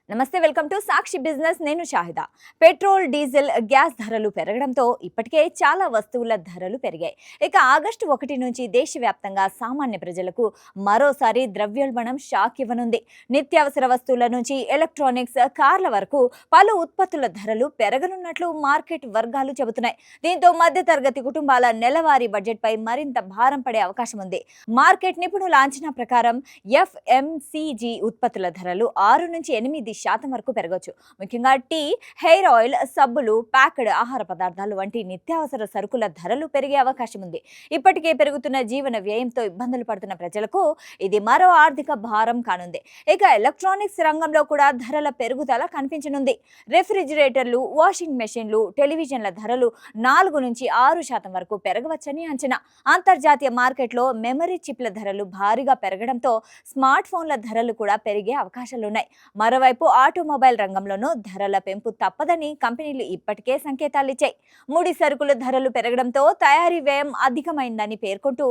నమస్తే, welcome to Sakshi business. నేను Shahida. Petrol, diesel, gas ధరలు పెరగడంతో ఇప్పటికే చాలా వస్తువుల ధరలు పెరిగాయి. ఇక ఆగస్టు 1 నుంచి దేశవ్యాప్తంగా సామాన్య ప్రజలకు మరోసారి ద్రవ్యోల్బణం షాక్ ఇవ్వనుంది. నిత్యావసర వస్తువుల నుంచి ఎలక్ట్రానిక్స్, కార్ల వరకు పలు ఉత్పత్తుల ధరలు పెరగనున్నట్లు మార్కెట్ వర్గాలు చెబుతున్నాయి. దీంతో మధ్యతరగతి కుటుంబాల నెలవారీ బడ్జెట్పై మరింత భారం పడే అవకాశం ఉంది. మార్కెట్ నిపుణుల అంచనా ప్రకారం ఎఫ్ఎంసీజీ ఉత్పత్తుల ధరలు 6 నుంచి 8% వరకు పెరగవచ్చు. ముఖ్యంగా టీ, హెయిర్ ఆయిల్, సబ్బులు, ప్యాక్డ్ ఆహార పదార్థాలు వంటి నిత్యావసర సరుకుల ధరలు పెరిగే అవకాశం ఉంది. ఇప్పటికే పెరుగుతున్న జీవన వ్యయంతో ఇబ్బందులు పడుతున్న ప్రజలకు ఇది మరో ఆర్థిక భారం కానుంది. ఇక ఎలక్ట్రానిక్స్ రంగంలో కూడా ధరల పెరుగుదల కనిపించనుంది. రెఫ్రిజిరేటర్లు, వాషింగ్ మెషిన్లు, టెలివిజన్ల ధరలు 4 నుంచి 6% వరకు పెరగవచ్చని అంచనా. అంతర్జాతీయ మార్కెట్లో మెమరీ చిప్ల ధరలు భారీగా పెరగడంతో స్మార్ట్ ఫోన్ల ధరలు కూడా పెరిగే అవకాశాలున్నాయి. మరోవైపు ఆటోమొబైల్ రంగంలోనూ ధరల పెంపు తప్పదని కంపెనీలు ఇప్పటికే సంకేతాలిచ్చాయి. ముడి సరుకుల ధరలు పెరగడంతో తయారీ వ్యయం అధికమైందని పేర్కొంటూ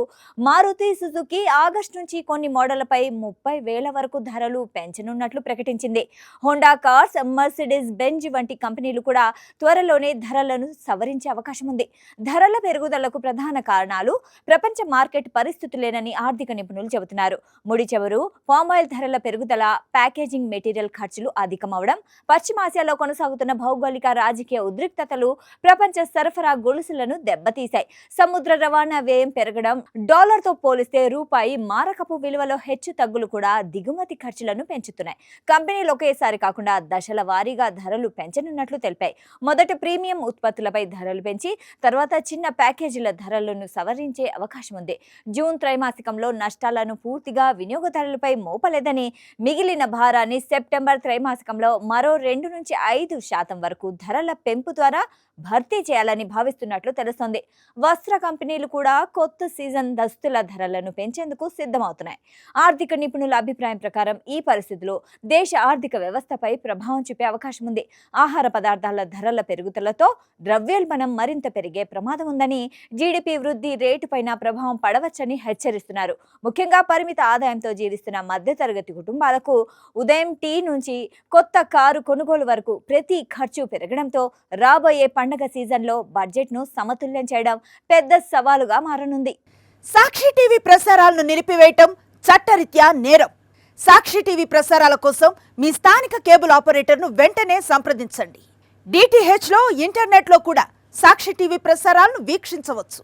మారుతి సుజుకి ఆగస్టు నుంచి కొన్ని మోడళ్లపై 30,000 వరకు ధరలు పెంచనున్నట్లు ప్రకటించింది. హోండా కార్స్, మర్సిడీస్ బెంజ్ వంటి కంపెనీలు కూడా త్వరలోనే ధరలను సవరించే అవకాశం ఉంది. ధరల పెరుగుదలకు ప్రధాన కారణాలు ప్రపంచ మార్కెట్ పరిస్థితులేనని ఆర్థిక నిపుణులు చెబుతున్నారు. ముడి చమురు, పామాయిల్ ధరల పెరుగుదల, ప్యాకేజింగ్ మెటీరియల్ ఖర్చులు అధికమవడం, పశ్చిమాసియాలో కొనసాగుతున్న భౌగోళిక రాజకీయ ఉద్రిక్తతలు ప్రపంచ సరఫరా గొలుసులను దెబ్బతీశాయి. సముద్ర రవాణా వ్యయం పెరగడం, డాలర్తో పోలిస్తే రూపాయి మారకపు విలువలో హెచ్చు తగ్గులు కూడా దిగుమతి ఖర్చులను పెంచుతున్నాయి. కంపెనీలు ఒకేసారి కాకుండా దశల వారీగా ధరలు పెంచనున్నట్లు తెలిపాయి. మొదట ప్రీమియం ఉత్పత్తులపై ధరలు పెంచి తర్వాత చిన్న ప్యాకేజీల ధరలను సవరించే అవకాశం ఉంది. జూన్ త్రైమాసికంలో నష్టాలను పూర్తిగా వినియోగదారులపై మోపలేదని, మిగిలిన భారాన్ని సెప్టెంబర్ త్రైమాసికంలో మరో 2 నుంచి 5% వరకు ధరల పెంపు ద్వారా భర్తీ చేయాలని భావిస్తున్నట్లు తెలుస్తోంది. వస్త్ర కంపెనీలు కూడా కొత్త సీజన్ దుస్తుల ధరలను పెంచేందుకు సిద్ధమవుతున్నాయి. ఆర్థిక నిపుణుల అభిప్రాయం ప్రకారం ఈ పరిస్థితులు దేశ ఆర్థిక వ్యవస్థపై ప్రభావం చూపే అవకాశం ఉంది. ఆహార పదార్థాల ధరల పెరుగుదలతో ద్రవ్యోల్బణం మరింత పెరిగే ప్రమాదం ఉందని, జీడీపీ వృద్ధి రేటుపైన ప్రభావం పడవచ్చని హెచ్చరిస్తున్నారు. ముఖ్యంగా పరిమిత ఆదాయంతో జీవిస్తున్న మధ్యతరగతి కుటుంబాలకు ఉదయం టీ నుంచి కొత్త కారు కొనుగోలు వరకు ప్రతి ఖర్చు పెరగడంతో రాబోయే పండగ సీజన్లో బడ్జెట్ను సమతుల్యం చేయడం పెద్ద సవాలుగా మారనుంది. సాక్షి టీవీ ప్రసారాలను నిలిపివేయటం చట్టరీత్యా నేరం. సాక్షి టీవీ ప్రసారాల కోసం మీ స్థానిక కేబుల్ ఆపరేటర్ను వెంటనే సంప్రదించండి. DTHలో, ఇంటర్నెట్లో కూడా సాక్షి టీవీ ప్రసారాలను వీక్షించవచ్చు.